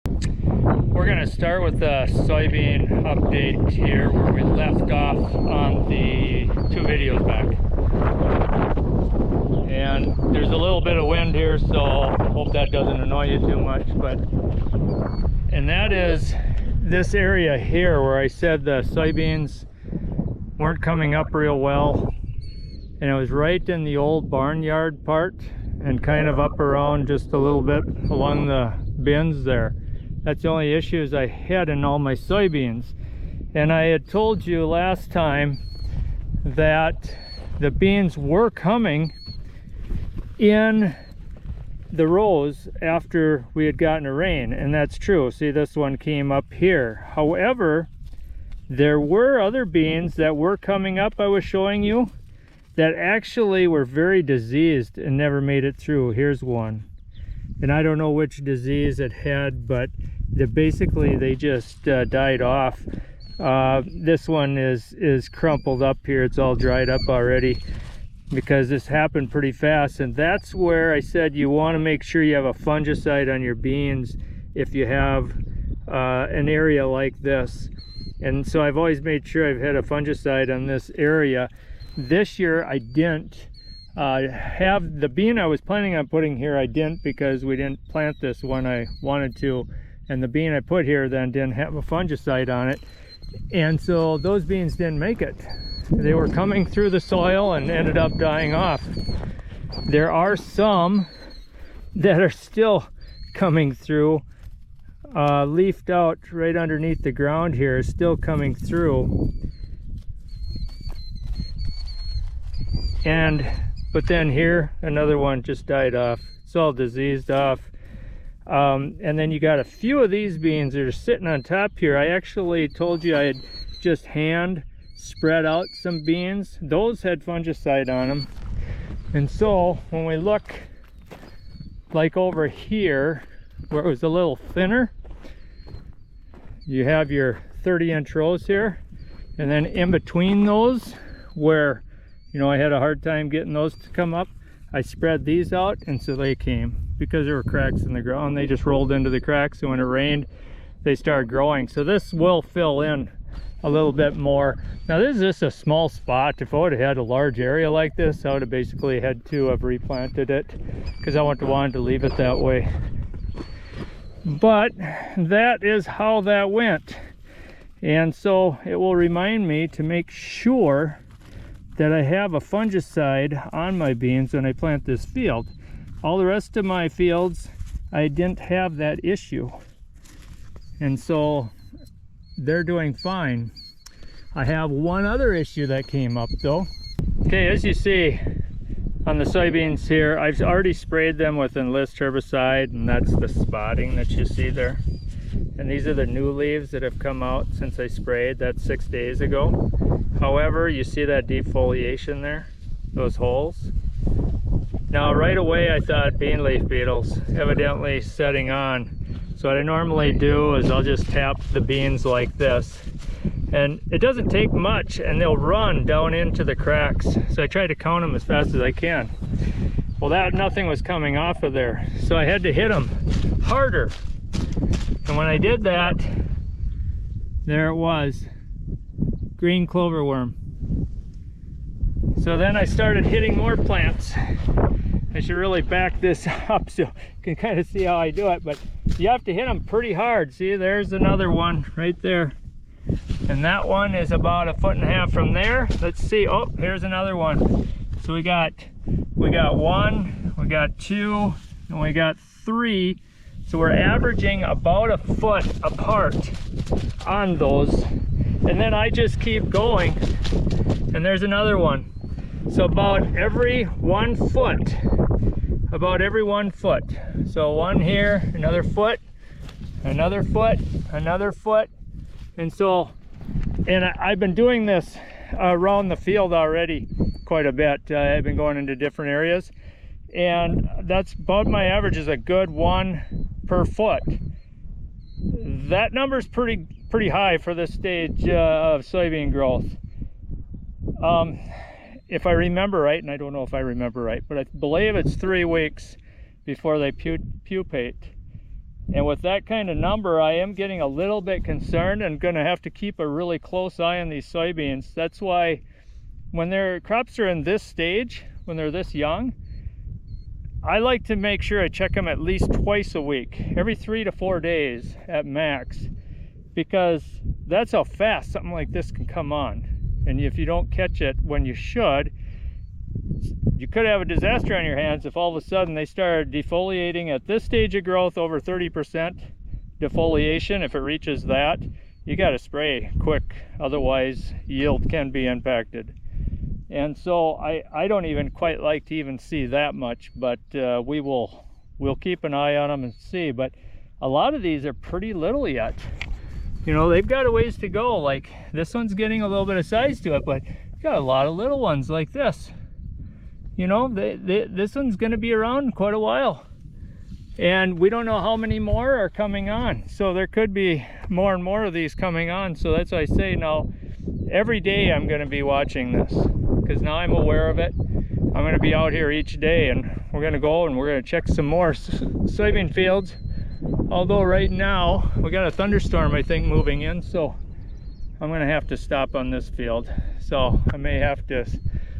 We're going to start with the soybean update here where we left off on the 2 videos back. And there's a little bit of wind here, so hope that doesn't annoy you too much. And that is this area here where I said the soybeans weren't coming up real well. And it was right in the old barnyard part and kind of up around just a little bit along the bins there. That's the only issues I had in all my soybeans. And I had told you last time that the beans were coming in the rows after we had gotten a rain, and that's true. See, this one came up here. However, there were other beans that were coming up I was showing you that actually were very diseased and never made it through. Here's one. And I don't know which disease it had, but basically they just died off. This one is crumpled up here. It's all dried up already because this happened pretty fast. And that's where I said you want to make sure you have a fungicide on your beans if you have an area like this. And so I've always made sure I've had a fungicide on this area. This year I didn't have the bean I was planning on putting here. I didn't, because we didn't plant this when I wanted to, and the bean I put here then didn't have a fungicide on it, and so those beans didn't make it. They were coming through the soil and ended up dying off. There are some that are still coming through, leafed out right underneath the ground here, is still coming through. But then here, another one just died off. It's all diseased off. And then you got a few of these beans that are sitting on top here. I actually told you I had just hand spread out some beans. Those had fungicide on them. And so when we look like over here, where it was a little thinner, you have your 30-inch rows here. And then in between those, where I had a hard time getting those to come up, I spread these out, and so they came. Because there were cracks in the ground, they just rolled into the cracks, and when it rained, they started growing. So this will fill in a little bit more. Now this is just a small spot. If I would have had a large area like this, I would have basically had to have replanted it, because I wanted to leave it that way. But that is how that went. And so it will remind me to make sure that I have a fungicide on my beans when I plant this field. All the rest of my fields, I didn't have that issue. And so they're doing fine. I have one other issue that came up though. Okay, as you see on the soybeans here, I've already sprayed them with Enlist herbicide, and that's the spotting that you see there. And these are the new leaves that have come out since I sprayed. That's 6 days ago. However, you see that defoliation there, those holes. Now right away I thought bean leaf beetles, evidently setting on. So what I normally do is I'll just tap the beans like this. And it doesn't take much, and they'll run down into the cracks. So I try to count them as fast as I can. Well, nothing was coming off of there. So I had to hit them harder. And when I did that, there it was. Green clover worm. So then I started hitting more plants. I should really back this up so you can kind of see how I do it, but you have to hit them pretty hard. See, there's another one right there. And that one is about 1.5 feet from there. Let's see. Oh, here's another one. So we got 1, we got 2, and we got 3. So we're averaging about 1 foot apart on those. And then I just keep going, and there's another one. So about every 1 foot, So one here, another foot, another foot, another foot. And so, I've been doing this around the field already quite a bit. I've been going into different areas, and that's about my average, is a good 1 per foot. That number is pretty high for this stage of soybean growth. If I remember right, and I don't know if I remember right, but I believe it's 3 weeks before they pupate. And with that kind of number, I am getting a little bit concerned and going to have to keep a really close eye on these soybeans. That's why when their crops are in this stage, when they're this young, I like to make sure I check them at least twice a week, every 3 to 4 days at max, because that's how fast something like this can come on. And if you don't catch it when you should, you could have a disaster on your hands if all of a sudden they start defoliating at this stage of growth, over 30% defoliation. If it reaches that, you got to spray quick, otherwise yield can be impacted. And so I don't even quite like to even see that much, but we'll keep an eye on them and see. But a lot of these are pretty little yet. You know, they've got a ways to go. Like this one's getting a little bit of size to it, but you've got a lot of little ones like this. You know, this one's going to be around quite a while, and we don't know how many more are coming on. So there could be more and more of these coming on. So that's why I say now, every day I'm going to be watching this, because now I'm aware of it. I'm going to be out here each day, and we're going to go and we're going to check some more soybean fields. Although right now we got a thunderstorm, I think, moving in, so I'm going to have to stop on this field. So I may have to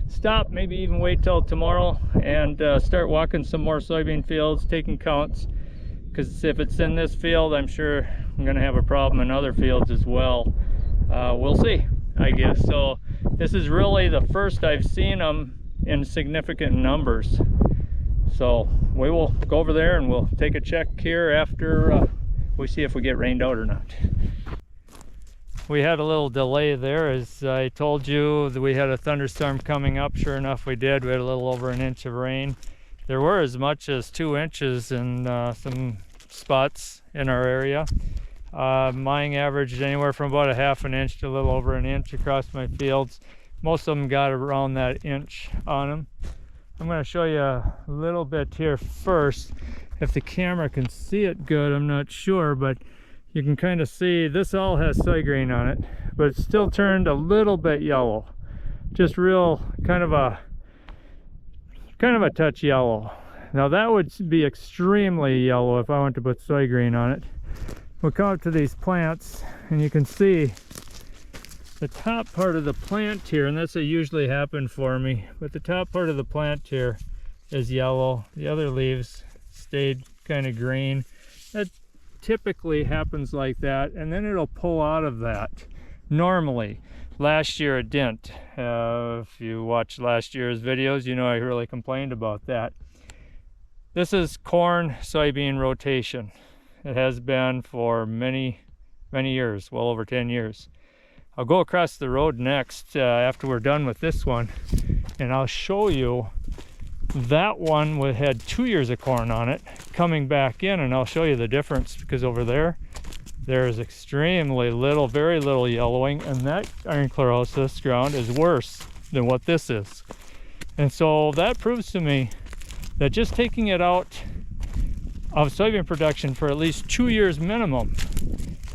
stop, maybe even wait till tomorrow and start walking some more soybean fields, taking counts, because if it's in this field, I'm sure I'm going to have a problem in other fields as well. We'll see, I guess. So this is really the first I've seen them in significant numbers. So we will go over there and we'll take a check here after we see if we get rained out or not. We had a little delay there, as I told you that we had a thunderstorm coming up. Sure enough, we did. We had a little over an inch of rain. There were as much as 2 inches in some spots in our area. Mine averaged anywhere from about a ½ an inch to a little over an inch across my fields. Most of them got around that inch on them. I'm going to show you a little bit here first. If the camera can see it good, I'm not sure, but you can kind of see this all has soy grain on it, but it's still turned a little bit yellow. Just real kind of a touch yellow. Now that would be extremely yellow if I went to put soy grain on it. We'll come up to these plants and you can see the top part of the plant here, and that's what usually happened for me, but the top part of the plant here is yellow. The other leaves stayed kind of green. That typically happens like that, and then it'll pull out of that normally. Last year it didn't. If you watched last year's videos, you know I really complained about that. This is corn soybean rotation. It has been for many years, well over 10 years. I'll go across the road next after we're done with this one, and I'll show you that one had 2 years of corn on it coming back in, and I'll show you the difference, because over there is extremely little, very little yellowing, and that iron chlorosis ground is worse than what this is. And so that proves to me that just taking it out of soybean production for at least 2 years minimum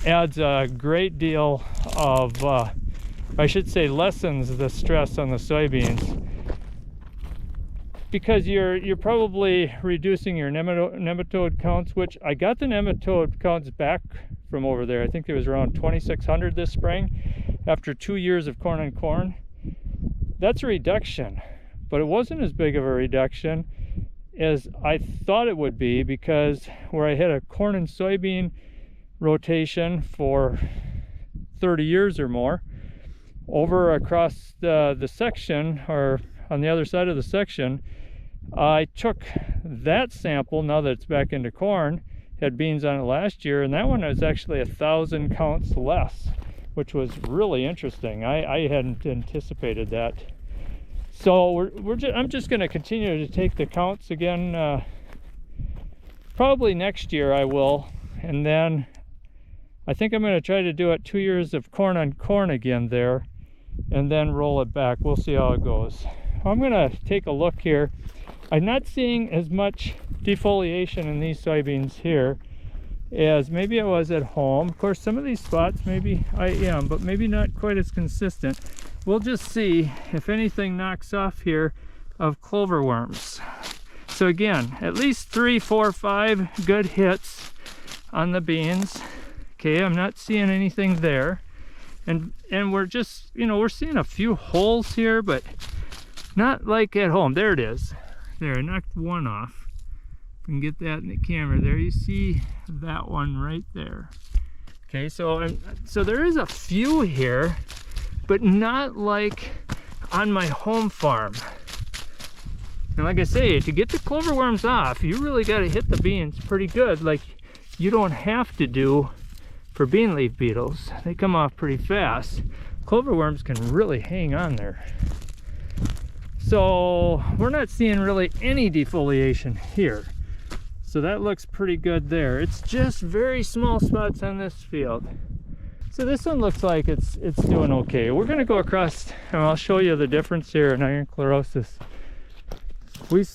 adds a great deal of, I should say, lessens the stress on the soybeans, because you're probably reducing your nematode counts, which I got the nematode counts back from over there. I think there was around 2,600 this spring after 2 years of corn on corn. That's a reduction, but it wasn't as big of a reduction as I thought it would be, because where I had a corn and soybean rotation for 30 years or more, over across the section, or on the other side of the section, I took that sample, now that it's back into corn, had beans on it last year, and that one was actually 1,000 counts less, which was really interesting. I hadn't anticipated that. So I'm just going to continue to take the counts again. Probably next year I will, and then I think I'm going to try to do it 2 years of corn on corn again there, and then roll it back. We'll see how it goes. I'm going to take a look here. I'm not seeing as much defoliation in these soybeans here as maybe I was at home. Of course, some of these spots maybe I am, but maybe not quite as consistent. We'll just see if anything knocks off here of clover worms. So again, at least 3, 4, 5 good hits on the beans. Okay, I'm not seeing anything there. And we're just, you know, we're seeing a few holes here, but not like at home. There it is. There, I knocked one off. You can get that in the camera. There you see that one right there. Okay, so there is a few here, but not like on my home farm. And like I say, to get the clover worms off, you really got to hit the beans pretty good, like you don't have to do for bean leaf beetles. They come off pretty fast. Clover worms can really hang on there. So we're not seeing really any defoliation here. So that looks pretty good there. It's just very small spots on this field. So this one looks like it's doing okay. We're gonna go across and I'll show you the difference here in iron chlorosis. You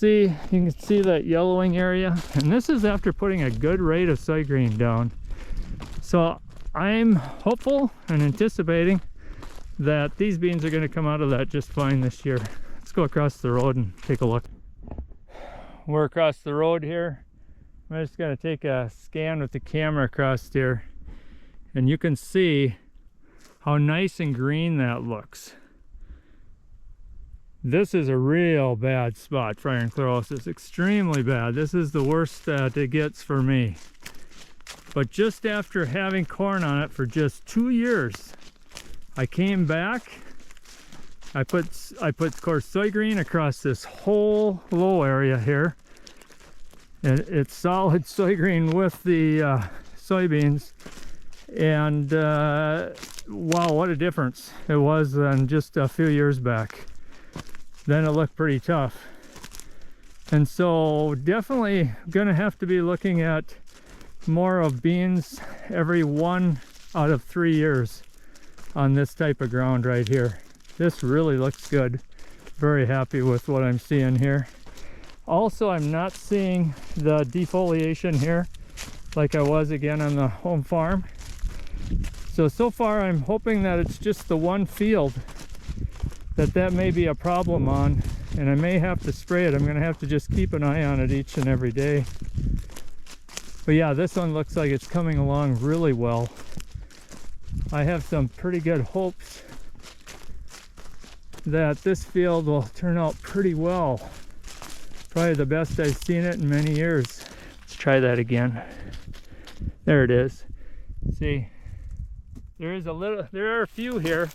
can see that yellowing area, and this is after putting a good rate of soy green down. So I'm hopeful and anticipating that these beans are going to come out of that just fine this year. Let's go across the road and take a look. We're across the road here. I'm just going to take a scan with the camera across here, and you can see how nice and green that looks. This is a real bad spot for iron chlorosis, extremely bad. This is the worst that it gets for me. But just after having corn on it for just 2 years, I came back. I put of course soy green across this whole low area here. And it's solid soy green with the soybeans. And wow, what a difference it was than just a few years back. Then it looked pretty tough. And so definitely gonna have to be looking at more of beans every 1 out of 3 years on this type of ground right here. This really looks good. Very happy with what I'm seeing here. Also, I'm not seeing the defoliation here like I was again on the home farm. So far I'm hoping that it's just the one field that may be a problem on, and I may have to spray it. I'm going to have to just keep an eye on it each and every day. But yeah, this one looks like it's coming along really well. I have some pretty good hopes that this field will turn out pretty well. Probably the best I've seen it in many years. Let's try that again. There it is. See, there are a few here.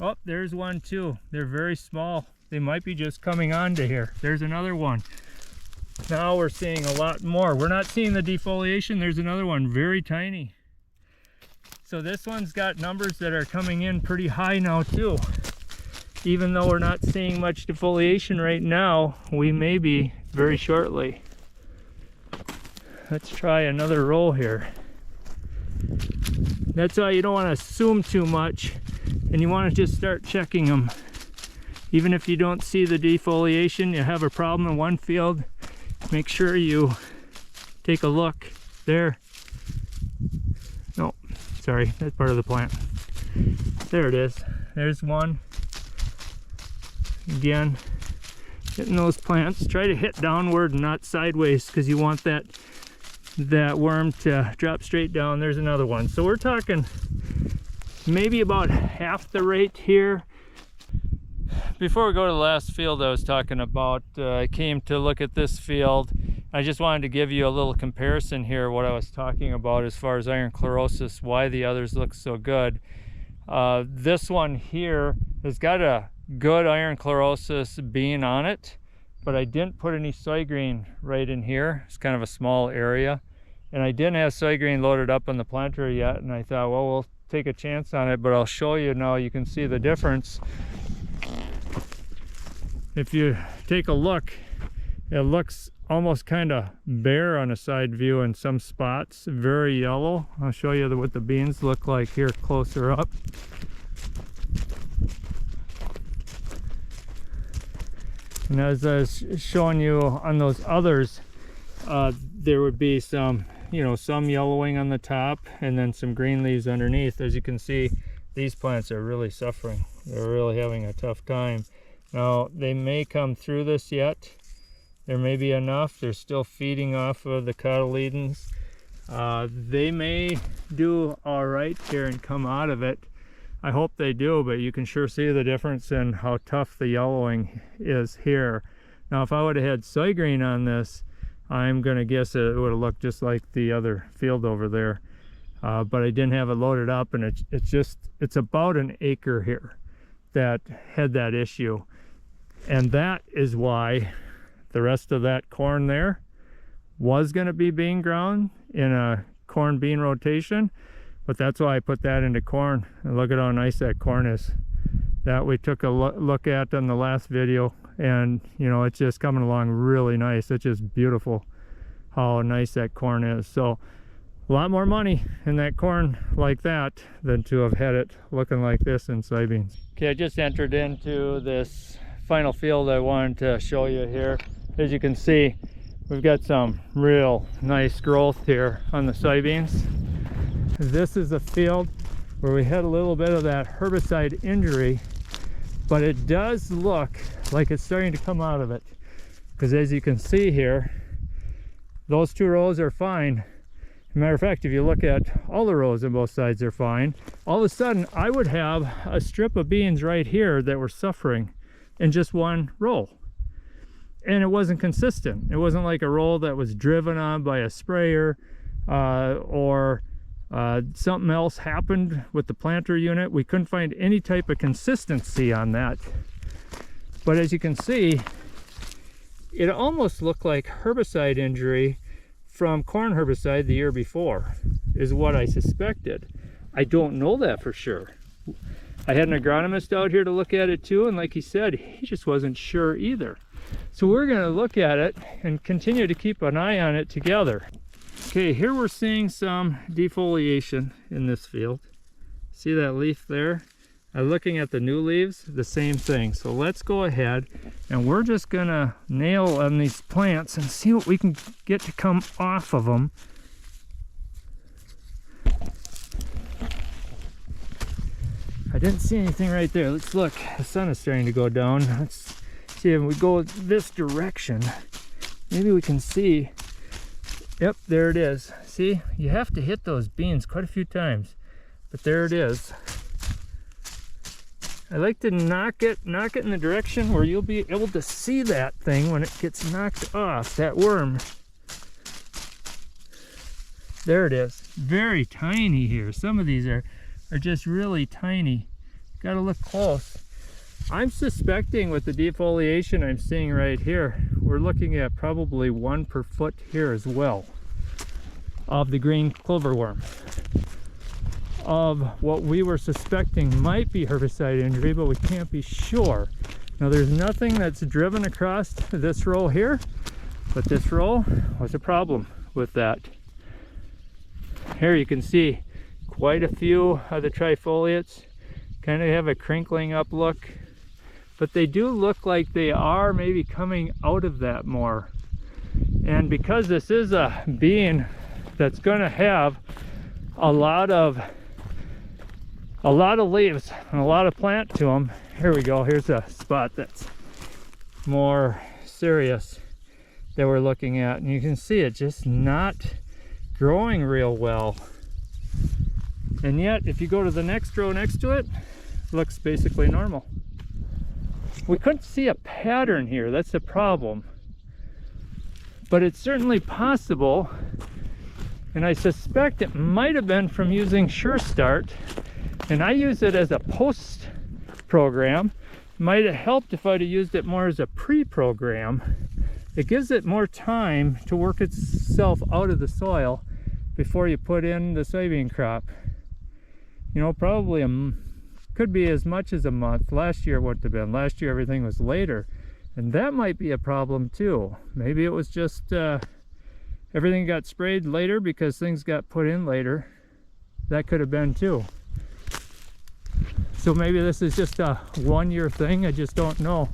Oh, there's one too. They're very small. They might be just coming onto here. There's another one. Now we're seeing a lot more. We're not seeing the defoliation. There's another one, very tiny. So this one's got numbers that are coming in pretty high now too. Even though we're not seeing much defoliation right now, we may be very shortly. Let's try another row here. That's why you don't want to assume too much, and you want to just start checking them. Even if you don't see the defoliation, you have a problem in one field, make sure you take a look there. No, sorry, that's part of the plant. There it is. There's one. Again, hitting those plants. Try to hit downward and not sideways, because you want that worm to drop straight down. There's another one. So we're talking maybe about half the rate here. Before we go to the last field I was talking about, I came to look at this field. I just wanted to give you a little comparison here, what I was talking about as far as iron chlorosis, why the others look so good. This one here has got a good iron chlorosis bean on it, but I didn't put any soy green right in here. It's kind of a small area, and I didn't have soy green loaded up on the planter yet, and I thought, well, we'll take a chance on it, but I'll show you now. You can see the difference. If you take a look, it looks almost kind of bare on a side view in some spots, very yellow. I'll show you what the beans look like here closer up. And as I was showing you on those others, there would be some, some yellowing on the top and then some green leaves underneath. As you can see, these plants are really suffering. They're really having a tough time. Now, they may come through this yet. There may be enough. They're still feeding off of the cotyledons. They may do all right here and come out of it. I hope they do, but you can sure see the difference in how tough the yellowing is here. Now, if I would have had soy green on this, I'm gonna guess it would have looked just like the other field over there. But I didn't have it loaded up, and it's about an acre here that had that issue. And that is why the rest of that corn there was gonna be bean ground in a corn bean rotation, but that's why I put that into corn. And look at how nice that corn is. That we took a look at on the last video, and you know, it's just coming along really nice. It's just beautiful how nice that corn is. So a lot more money in that corn like that than to have had it looking like this in soybeans. Okay, I just entered into this final field I wanted to show you here. As you can see, we've got some real nice growth here on the soybeans. This is a field where we had a little bit of that herbicide injury, but it does look like it's starting to come out of it. Because as you can see here, those two rows are fine. As a matter of fact, if you look at all the rows on both sides are fine. All of a sudden, I would have a strip of beans right here that were suffering in just one row. And it wasn't consistent. It wasn't like a row that was driven on by a sprayer or something else happened with the planter unit. We couldn't find any type of consistency on that. But as you can see, it almost looked like herbicide injury from corn herbicide the year before, is what I suspected. I don't know that for sure. I had an agronomist out here to look at it too, and like he said, he just wasn't sure either. So we're going to look at it and continue to keep an eye on it together. Okay, here we're seeing some defoliation in this field. See that leaf there? Looking at the new leaves, the same thing. So let's go ahead and we're just gonna nail on these plants and see what we can get to come off of them. I didn't see anything right there. Let's look. The sun is starting to go down. Let's see if we go this direction. Maybe we can see. Yep, there it is. See, you have to hit those beans quite a few times, but there it is. I like to knock it in the direction where you'll be able to see that thing when it gets knocked off, that worm. There it is. Very tiny here. Some of these are just really tiny. Got to look close. I'm suspecting with the defoliation I'm seeing right here, we're looking at probably 1 per foot here as well of the green clover worm, of what we were suspecting might be herbicide injury, but we can't be sure. Now there's nothing that's driven across this row here, but this row was a problem with that. Here you can see quite a few of the trifoliates kind of have a crinkling up look, but they do look like they are maybe coming out of that more. And because this is a bean that's going to have a lot of leaves and a lot of plant to them. Here we go. Here's a spot that's more serious that we're looking at, and you can see it just not growing real well. And yet if you go to the next row next to it, it looks basically normal. We couldn't see a pattern here. That's the problem, but it's certainly possible, and I suspect it might have been from using Sure Start. And I use it as a post program. Might have helped if I'd have used it more as a pre-program. It gives it more time to work itself out of the soil before you put in the soybean crop. You know, probably could be as much as a month. Last year it wouldn't have been. Last year everything was later. And that might be a problem too. Maybe it was just everything got sprayed later because things got put in later. That could have been too. So maybe this is just a one-year thing, I just don't know.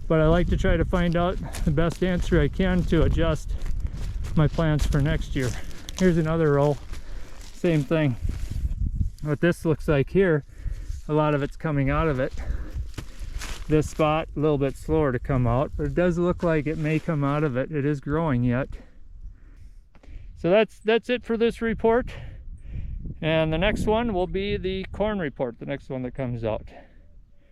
But I like to try to find out the best answer I can to adjust my plans for next year. Here's another row, same thing. What this looks like here, a lot of it's coming out of it. This spot, a little bit slower to come out, but it does look like it may come out of it. It is growing yet. So that's it for this report. And the next one will be the corn report, the next one that comes out.